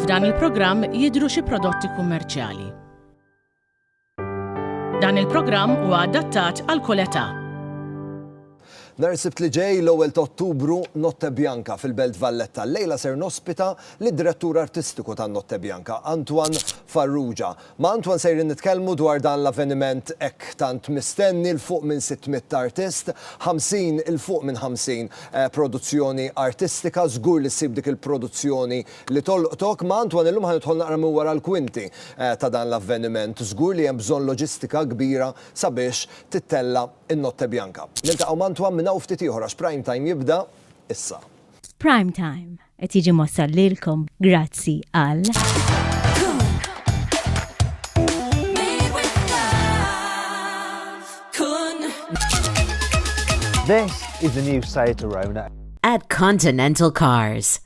f'dan il-programm jidhru xi prodotti kummerċjali. Dan il-programm huwa adattat għal kull età. Nhar is-Sibt li ġej l-ewwel ta' Ottubru Notte Bianca fil-Belt Valletta. Lejla ser nospita lid-direttur artistiku tan Notte Bianca, Antoine Farrugia. Ma' Antoine sejrin nitkellmu dwar dan l-avveniment hekk tant mistenni l fuq minn 600 artist, 50 il fuq minn 50 produzzjoni artistika, żgur li ssib dik il-produzzjoni li tolqtok. Ma' Antoine illum ħanidħol naqra minn wara l-kwinti ta' dan l-avveniment. Żgur li hemm bżonn loġistika kbira sabiex tittella in-Notte Bianca. Niltaqgħu ma' Antoine minn hawn ftit ieħor għax Prime Time jibda issa. Prime Time qed jiġi mossal lilkom grazzi għal This is the new Seat Arona at Continental Cars.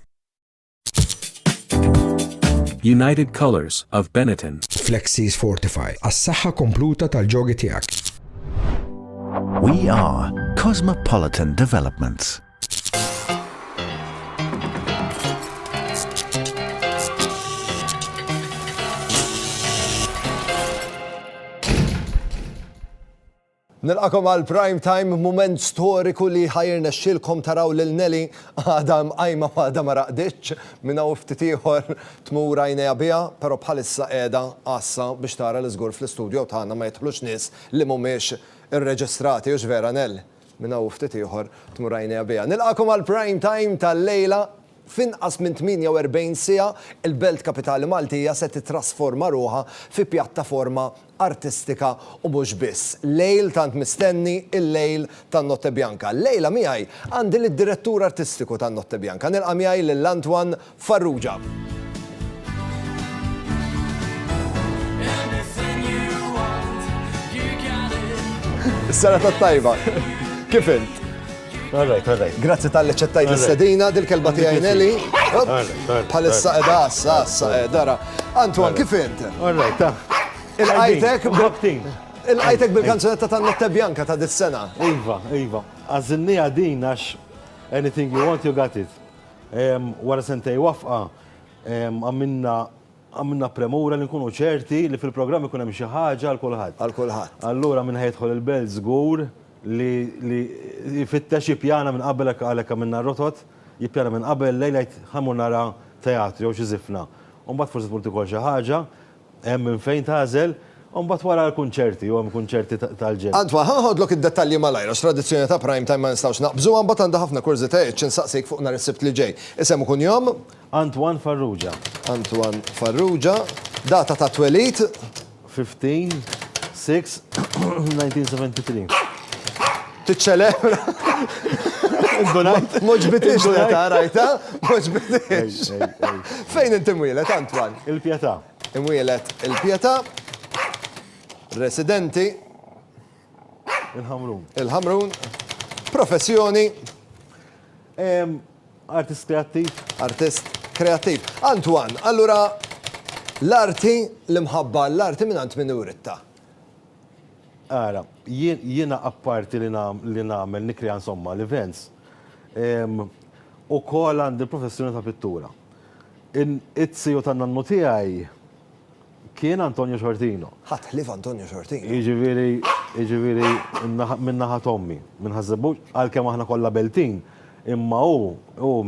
United Colors of Benetton. Flexis Fortify, għas-saħħa kompluta tal-ġogi tiegħek. We are Cosmopolitan Developments. Nilqakom għal Prime Time, moment storiku li ħajrna xilkom taraw lil Nelly għadha mqajma u għadha ma raqditx minn hawn ftit ieħor tmur għajnejha biha, però bħalissa qiegħda qassa biex tara li żgur fl-istudju tagħna ma jidħlux nies li mhumiex irreġistrati u x'vera Nell. Minn hawn ftit ieħor tmur għajnejha biha. Nilqakom għal Prime Time tal-lejla. Finqas minn 48 siegħa il-Belt Kapitali Maltija se titrasforma ruħha fi pjattaforma artistika u mhux biss. Lejl tant mistenni il-lejl tan-Notte Bianca. Lejla miegħi għandi lid-direttur artistiku tan-Notte Bianca. Nilqa' miegħi lil Antoine Farrugia. Is-sena tat-tajba. Kif int? All right. Grazzi tal-li ċettajt l-istedina, dil-kelba tiegħi Nelly. Bħalissa qiegħda assa dara. Antoine, kif int? All right, Il-qajtek bil-kanzunetta tan-Notte Bianca ta' dis-sena. Iva. Għażilni din għax anything you want, you got it. Wara sentej wafqa, għamilna premura li nkunu ċerti li fil-programm ikun hemm xi ħaġa għal kulħadd. Għal kulħadd. Allura minn ħejdħol il-Belt żgur li jifittex jippjana minn qabel għalhekk minna rotot, jippjana minn qabel lejlejt ħammur nara teatri jew xi żifna. U mbagħad forsi tmur tikol xi ħaġa, hemm minn fejn tażel, u mbagħad wara l-kunċerti, jew hemm kunċerti tal-ġen. Antoine, ħanħodlok id-dettalji malajra, x-tradizzjoni ta' Prime Time ma nistgħux naqbżu, mbagħad għandha ħafna kurżitajiet nsaqsik fuq nhar is-Sibt li ġej. Isem ikun jom? Antoine Farrugia. Antoine Farrugia. Data ta' twelid? 15/6/1973. Tiċċelebra. Moġbitix ta' rajta, moġbitix. Fejn inti mwielet, Antoine? Il-Pjetà. Imwielet il-Pjetà. Residenti. Il-Ħamrun. Professjoni. Artist kreattiv. Artist kreattiv. Antoine, allura l-arti l-imħabba l-arti minn minn uritta. Ara, jiena apparti li nagħmel nikrea insomma l-events. Ukoll għandi professjoni ta' pittura. It-CEO tan-nannu tiegħi kien Antonio Shortino. Ħadd Antonio Shortino. Jiġifieri minn naħa Tommi, minn Ħażebbuġ, għalkemm aħna kollha beltin, imma hu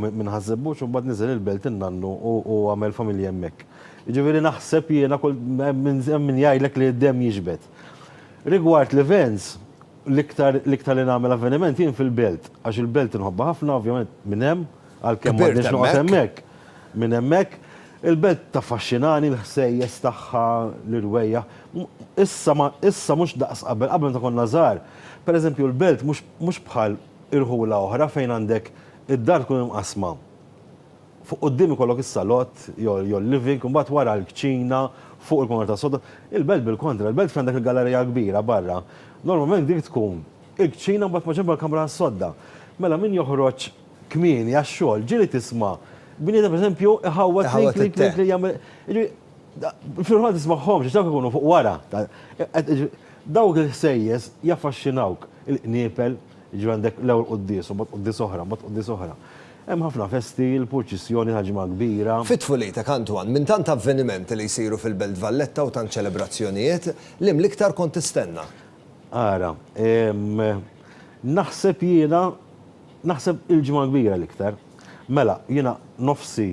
minn Ħażebbuġ u mbagħad niżel il-belt innannu u għamel familja hemmhekk. Jiġifieri naħseb jiena kull minn jgħidlek li d-dem jiġbed. Rigward l-events, l-iktar li nagħmel avveniment jien fil-belt, għax il-belt inħobba ħafna ovvjament minn hemm, għalkemm m'għandniex noqgħod hemmhekk. Minn hemmhekk, il-belt taffaxxinani l-ħsejjes tagħha l-irwejja. Issa mhux daqs qabel ma konna żgħar. Pereżempju l-belt mhux bħal irħula oħra fejn għandek id-dar tkun imqasma. Fuq quddiem ikollok is-salott, jew l-living, u mbagħad wara l-kċina, fuq il-kontra ta' soda. Il-belt bil-kontra, il-belt fejn dak il-gallerija kbira barra. Normalment dik tkun il-kċina mbagħad ma ġenba l-kamra s-sodda. Mela min joħroġ kmieni għax-xogħol, ġieli tisma' bniedem pereżempju iħawwad klink jagħmel. Fil-ħadd tismagħhomx, dawk ikunu fuq wara. Dawk il-ħsejjes jaffaxxinawk il-qniepel, jiġu għandek l-ewwel qudies u mbagħad qudies oħra, mbagħad qudies oħra. Hemm ħafna festi, l-purċissjoni ta' ġimgħa kbira. Fit-tfulitek Antwan, minn tant avvenimenti li jsiru fil-Belt Valletta u tant ċelebrazzjonijiet, li l-iktar kont tistenna? Ara, naħseb il-ġimgħa kbira l-iktar. Mela, jiena nofsi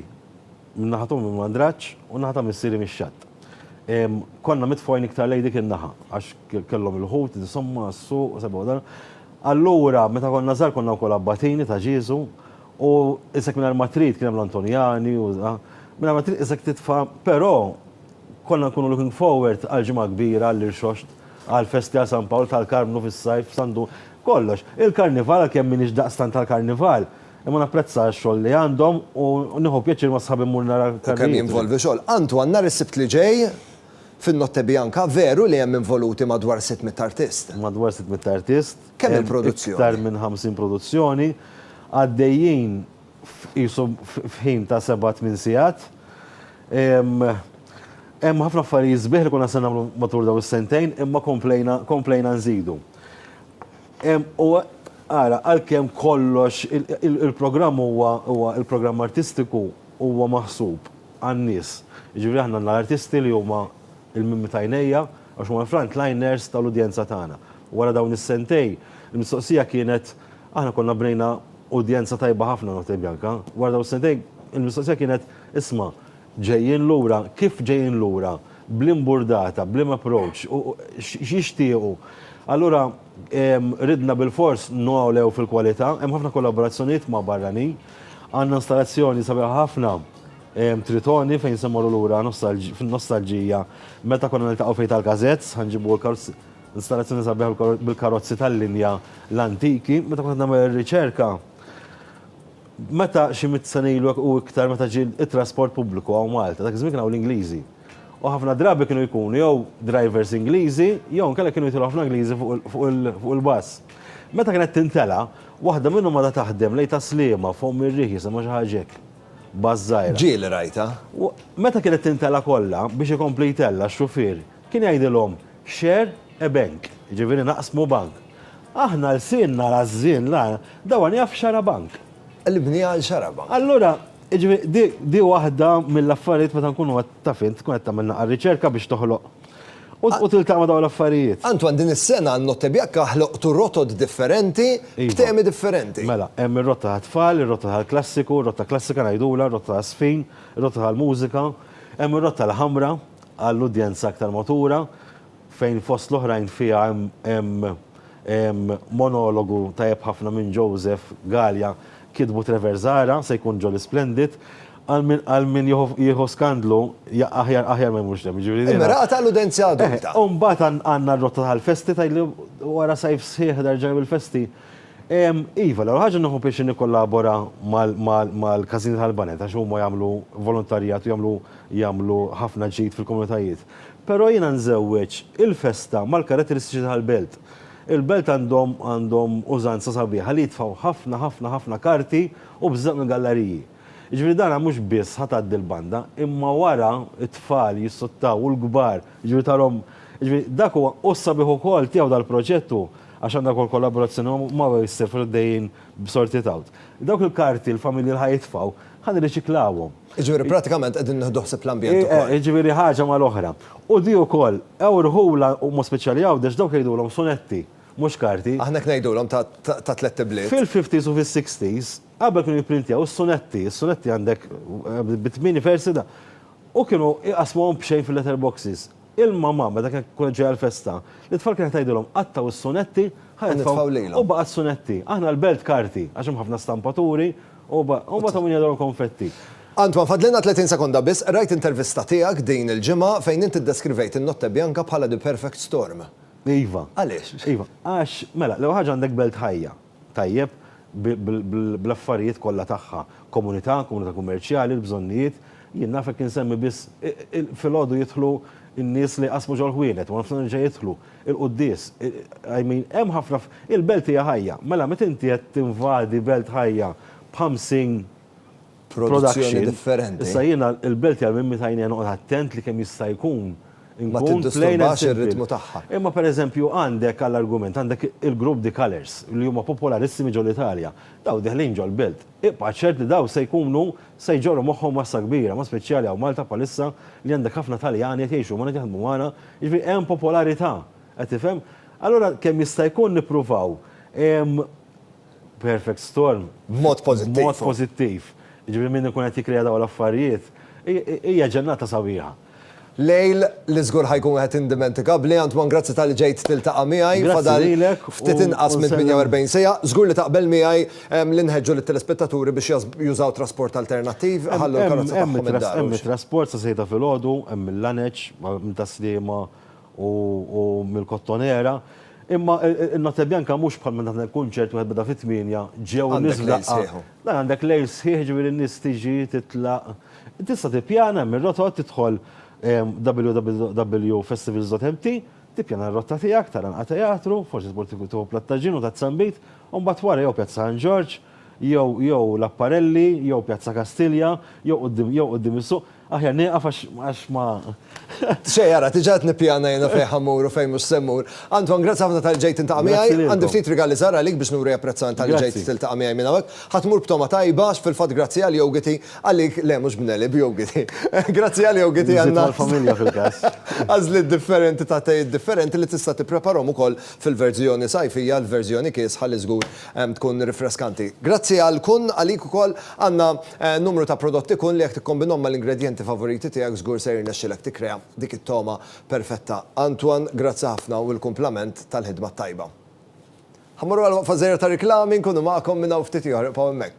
minn naħatom minn Mandraċ u naħatom missieri mix-Xatt. Konna mitfojn iktar lej dik in-naħa, għax kellhom il-ħut, insomma, s-suq, sebu dan. Allura, meta konna żgħar konna wkoll abbatini ta' Ġiesu, u isek minn matrit kien hemm l-Antonjani u minn matrit isek titfa' però konna nkunu looking forward għal ġimgħa kbira għall-Irxoxt, għal Festival San Pawl tal-Karmnu fis-sajf, sandu kollox. Il-Karnival kemm minix daqstan tal-Karnival, imma napprezza x-xogħol li għandhom u nieħu pjaċir ma sħabi mmur nara l-karnival. Kemm jinvolvi xogħol. Antwan nhar is-Sibt li ġej fin-Notte Bjanka veru li hemm involuti madwar 600 artist. Madwar 600 artist. Kemm il-produzzjoni? Iktar minn 50 produzzjoni. Għaddejjin f'ħin ta' 7-8 sigħat. Hemm ħafna affarijiet sbieħ li konna se nagħmlu matul daw is-sentejn, imma komplejna nżidu. U ara, għalkemm kollox il-programm huwa il-programm artistiku huwa maħsub għan-nies. Jiġifieri aħna l-artisti li huma il-mimmi tajnejja għax huma frontliners tal-udjenza tagħna. Wara dawn is-sentej, il-mistoqsija kienet aħna konna bnejna udjenza tajba ħafna Notte Bjanka. Wara dawn is-sentej, il-mistoqsija kienet isma' ġejjin lura, kif ġejjin lura, bl-imburdata, bl-approach, x'jixtiequ. Allura ridna bil-fors nogħlew fil-kwalità, hemm ħafna kollaborazzjonijiet ma' barranin, għandna installazzjoni sabiħa ħafna tritoni fejn se mmorru lura fin-nostalġija. Meta konna niltaqgħu fejn tal-Gazett, ħanġibu installazzjoni sabiħa bil-karozzi tal-linja l-antiki, meta konna nagħmel ir-riċerka. Meta xi mit-senilu u iktar meta ġie it-trasport pubbliku għaw Malta, dak iż-żmien kienu l-Ingliżi. U ħafna drabi kienu jkunu jew drivers Ingliżi, jew nkella kienu jtilu ħafna Ingliżi fuq il-bass. Meta kienet tintela, waħda minnhom ma taħdem lejn taslima fuq mir-riħ jisimha xi ħaġa hekk. Bażżajra. Ġieli rajta. Meta kienet tintela kollha biex ikompli jtella x-xufier, kien jgħidilhom share a bank, jiġifieri naqsmu bank. Aħna l-sinna l-għażżien dawan jaf xara bank. Il-bnija għal xaraba. Allura, di waħda mill-affarijiet meta nkunu tafin, tkun qed tagħmel naqra riċerka biex toħloq. U tiltaq ma' dawn l-affarijiet. Antwan din is-sena għan-Notte Bjanka ħloqtu rotod differenti, b'temi differenti. Mela, hemm ir-rotta tat-tfal, ir-rotta tal-klassiku, ir-rotta klassika ngħidula, ir-rotta tas-sfin, ir-rotta tal-mużika, hemm ir-rotta l-ħamra għall-udjenza aktar matura, fejn fost l-oħrajn fiha hemm monologu tajjeb ħafna minn Joseph Gallia kitbu Trevor Zara, se jkun Jolly Splendid, għal min jieħu skandlu, aħjar ma jmux dem. Immerata l-udenzja adulta. Mbagħad għandna r-rotta tal-festi tajli wara sajf sħiħ darġa bil-festi. Iva, l-ħaġa nħu biex nikkollabora mal-Kazini tal-Banet, għax huma jagħmlu volontarjat u jagħmlu ħafna ġid fil-komunitajiet. Però jiena nżewweġ il-festa mal-karatteristiċi tal-belt. Il-belt għandhom użanza sabiħa li jitfaw ħafna karti u bżaq mill-galleriji. Ġifieri dan mhux biss ħatgħaddi l-banda, imma wara it-tfal jissottaw u l-kbar, ġifieri tarhom, ġifieri dak huwa u sabiħ ukoll tiegħu dal-proġettu għax għandha wkoll kollaborazzjoni ma jissir dejjin b'sorti out. Dawk il-karti l-familji li ħajtfaw ħan irriċiklawhom. Ġifieri pratikament qegħdin nieħduh l-ambjent ukoll. Ġifieri ħaġa mal-oħra. U di wkoll ewrħula huma speċjali għawdex dawk jgħidulhom sonetti. Mux karti. Aħna ngħidulhom ta' tlet bliet. Fil-50s u fil-60s, qabel kienu jipprintjaw is-sonetti għandek bit-8 versi da. U kienu jqasmuhom b'xejn fil-letterboxes. Il-mamma meta kien kun ġej għall-festa, l-itfal kienet tgħidulhom qattaw is-sonetti ħajtfgħu lilhom. U baqa' sonetti. Aħna l-belt karti għax hemm ħafna stampaturi u baqa' ta' min jadhom konfetti. Antwan, fadlina 30 sekonda biss, rajt intervista tiegħek din il-ġimgħa fejn inti ddeskrivejt in-Notte Bjanka bħala the perfect storm. Iva. Għaliex? Iva. Għax, mela, l ħaġa għandek belt ħajja. Tajjeb, bl-affarijiet kollha tagħha. Komunità kummerċjali, l-bżonnijiet. Jien nafek insemmi biss fil-għodu jidħlu n-nies li qasmu ġol ħwienet, u nafna ġej jidħlu il-qudies. Hemm ħafna il-belt hija ħajja. Mela, meta inti qed tinvadi belt ħajja b'50 produzzjoni differenti. Issa jiena il-belt hija minn tajnija noqgħod attent li kemm jista' jkun Ma Nkun plain and tiddisturbax simple. ir-ritmu tagħha. Imma pereżempju għandek għall-argument, għandek il-grupp The Colors li huma popolarissimi ġol Italja. Daw deħlin ġol belt. Ibqa' ċert li daw se jkunu se jġorru moħħhom massa kbira, ma speċjali għaw Malta palissa li għandek ħafna Taljani qed jgħixu ma jaħdmu magħna, jiġifieri hemm popolarità. Qed tifhem? Allura kemm jista' jkun nippruvaw perfect storm. Mod pożittiv. Mod pożittiv. Jiġifieri min ikun qed jikkrea daw l-affarijiet hija ġennata sabiħa. Lejl li żgur ħajkun wieħed indimentikabli, Antwan, grazzi tal-li ġejt tiltaqa' miegħi. Grazzi Fadal lilek ftit inqas minn 48 sija. Żgur li taqbel miegħi li nħeġġu lit-telespettaturi biex jużaw trasport alternattiv ħallu l-karozza tagħhom id-dar. Hemm trasport sa sejta filgħodu, hemm il-laneġ, minn taslima u mill-kottonera. Imma il-nota bjanka mhux bħal minn il kunċert wieħed beda fit-8 ġew Għandek lejl nisbaqqa. sħiħu. Dan għandek lejl sħiħ ġifieri n-nies tiġi titlaq. Tista' tippjana hemm ir-rotot tidħol www.festivals.mt, tippjana r-rotta tiegħek taranqa teatru, forsi tmur tuħu Plattaġinu ta' Zambit, u mbagħad wara jew Pjazza San George, jew l-Apparelli, jew Pjazza Kastilja, jew qudiem is-suq. Aħjar nieqaf għax ma. Xejjara, tiġat nippjana jena fejn ħammur u fejn mhux semmur. Antwan, grazzi ħafna tal-ġejt intaqa' Grazzi miegħi, lilkom. għandi ftit rigali żgħar għalik biex nuri apprezzament tal-ġejt Grazzi. tiltaqa' miegħi minn hawnhekk. Ħatmur b'toma tajba fil-fatt grazzi għal jogiti għalik le mhux b'neli b'jogiti. Grazzi għal jogiti għandna familja fil-każ. għażliet differenti ta' tgħid differenti li tista' tippreparhom ukoll fil-verżjoni sajfija, l-verżjoni kies ħalli żgur tkun rifreskanti. Grazzi għal kun għalik ukoll għandna numru ta' prodotti kun li jekk tikkombinhom mal-ingredjenti favoriti tiegħek żgur se jirnexxilek tikkrea dik it-toma perfetta. Antwan, grazzi ħafna u l-kumplament tal-ħidma tajba. Ħammurru għal waqfa żgħira ta' riklami nkunu magħkom minn hawn ftit ieħor pa' hemmhekk.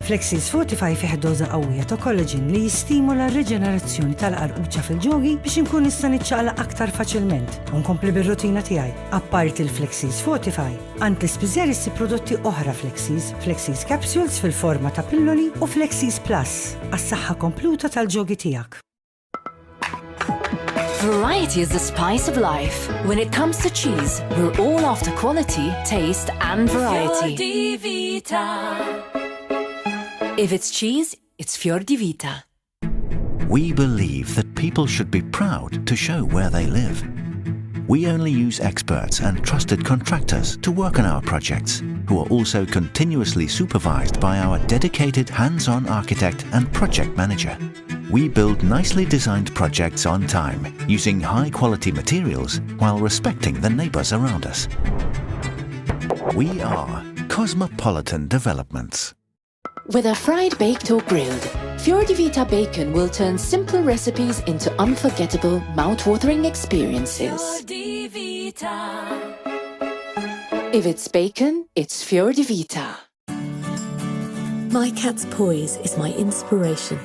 Flexis Fortify fih doza qawwija ta' collagen li jistimula r-reġenerazzjoni tal-qarquċċa fil-ġogi biex inkun nista' niċċaqlaq aktar faċilment u nkompli bir-rutina tiegħi. Apparti l-Flexis Fortify, għand l-ispiżer issi prodotti oħra Flexis, Flexis Capsules fil-forma ta' pilloli u Flexis Plus għas-saħħa kompluta tal-ġogi tiegħek. Variety is the spice of life. When it comes to cheese, we're all after quality, taste and variety. If it's cheese, it's Fior di Vita. We believe that people should be proud to show where they live. We only use experts and trusted contractors to work on our projects, who are also continuously supervised by our dedicated hands-on architect and project manager. We build nicely designed projects on time, using high-quality materials while respecting the neighbors around us. We are Cosmopolitan Developments. Whether fried, baked or grilled, Fior di Vita bacon will turn simple recipes into unforgettable, mouth-watering experiences. If it's bacon, it's Fior di Vita. My cat's poise is my inspiration.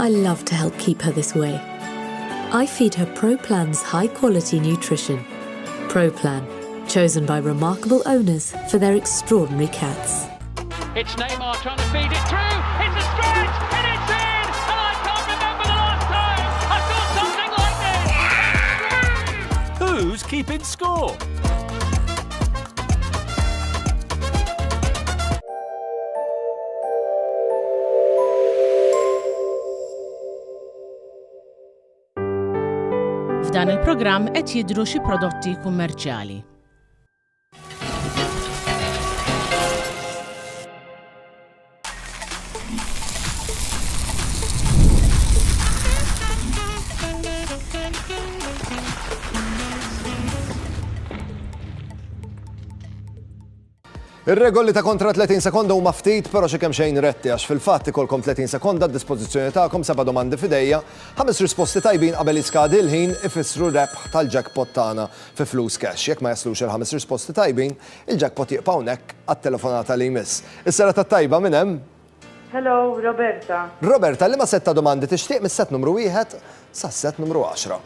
I love to help keep her this way. I feed her ProPlan's high-quality nutrition. ProPlan, chosen by remarkable owners for their extraordinary cats. It's Neymar trying to feed it through. It's a stretch and it's in. And I can't remember the last time I saw something like this. Who's keeping score? F'dan il-programm qed jidhru xi prodotti kummerċjali. Ir-regoli ta' kontra 30 sekonda huma ftit, però xi kemm xejn retti għax fil-fatt ikolkom 30 sekonda d-dispożizzjoni tagħkom 7 domandi f'idejja, 5 risposti tajbin qabel jiskadi l-ħin ifissru rebħ tal-jackpot tagħna fi flus cash. Jekk ma jaslux il-5 risposti tajbin, il-jackpot jibqa' hawnhekk għat-telefonata li jmiss. Is-sera tat-tajba minn hemm? Hello, Roberta. Roberta, liema setta domandi tixtieq mis-set numru 1 sa set numru 10?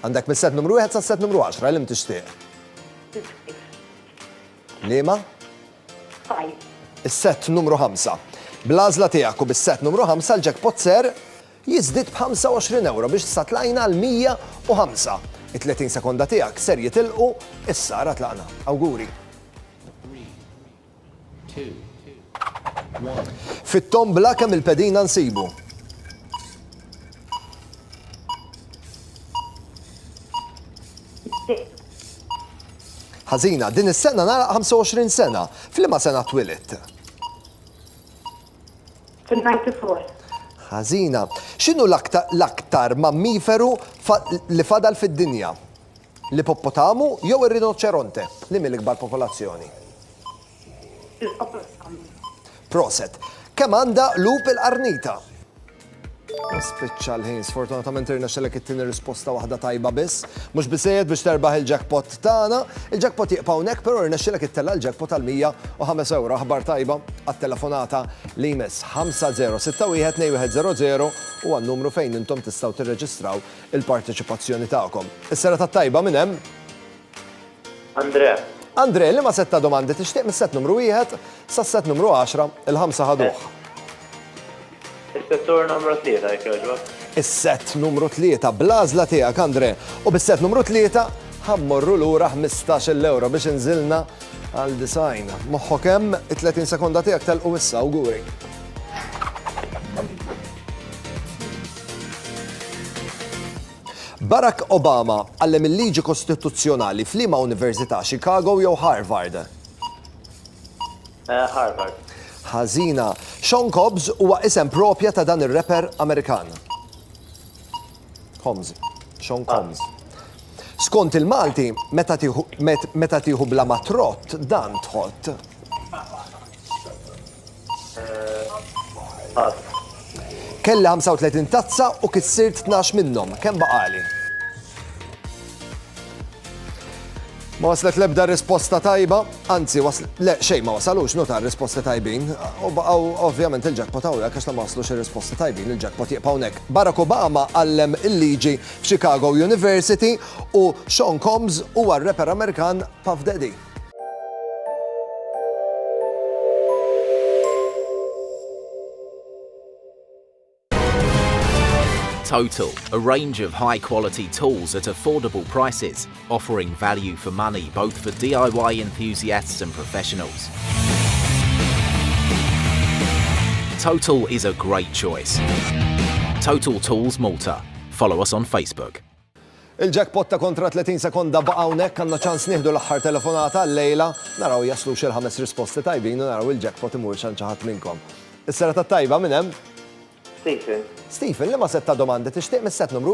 Għandek mis-set numru 1 sa set numru 10, lim tixtieq? Liema? 5. Is-set numru 5. Bl-għażla tiegħek u bis-set numru 5 l-jackpot ser jiżdied b'25 euro biex satlajna l-105. it-30 sekonda tiegħek ser jitilqu issa ra tlaqna. Awguri. Fit-tombla kemm il-pedina nsibu. Ħażina, din is-sena nara 25 sena. F'liema sena twilet? Fil-94. Ħażina. X'inhu l-aktar mammiferu li fadal fid-dinja? L-ipoppotamu jew ir-rinoċeronte? Li mill-ikbar popolazzjoni? Proset. Kemm għandha lup il-qarnita? Spiċċa l-ħin, sfortunatament irnexxelek it-tieni risposta waħda tajba biss. Mhux biżejjed biex terbaħ il-jackpot tagħna. Il-jackpot jibqa' hawnhekk, però irnexxelek ittella l-jackpot għal 105 euro. Aħbar tajba għat-telefonata li jmiss 5061-2100 u għan-numru fejn intom tistgħu tirreġistraw il-parteċipazzjoni tagħkom. Is-sera tat-tajba minn hemm? Andre. Andre, li ma setta domandi tixtieq mis-set numru 1 sa set numru 10, il-5 ħaduh. Is-settur numru 3 jekk jogħġbok. Is-set numru 3 blażla tiegħek Andre. U bis-set numru 3 ħammorru lura 15 euro biex inżilna għal design. Moħħok hemm it-30 sekonda tiegħek telqu issa awguri. Barack Obama għallem il-liġi kostituzzjonali f'liema Università, Chicago jew Harvard? Harvard. Ħażina. Sean Combs huwa isem propja ta' dan ir-rapper Amerikan. Sean Combs. Skont il-Malti, meta tieħu bla matrott dan tħott. Kelli 35 tazza u kissirt 12 minnhom. Kemm baqali? Ma waslet l-ebda risposta tajba, anzi, xejn ma wasalux nota risposta tajbin, u baqgħu ovvjament il-jackpot hawnhekk għax ma waslux ir-risposti tajbin, il-jackpot jibqa' hawnhekk. Barack Obama għallem il-liġi f'Chicago University u Sean Combs huwa r-rapper Amerikan Puff Daddy. Total, a range of high-quality tools at affordable prices, offering value for money both for DIY enthusiasts and professionals. Total is a great choice. Total Tools Malta. Follow us on Facebook. Il-jackpot ta' kontra 30 sekonda baqa' hawnhekk għandna ċans nieħdu l-aħħar telefonata għall-lejla, naraw jaslu xi 5 risposti tajbin u naraw il-jackpot imur xi ħadd minnkom. Is-sera tat-tajba minn hemm? Stephen. Stephen, li ma setta domandi tixtieq mis-set numru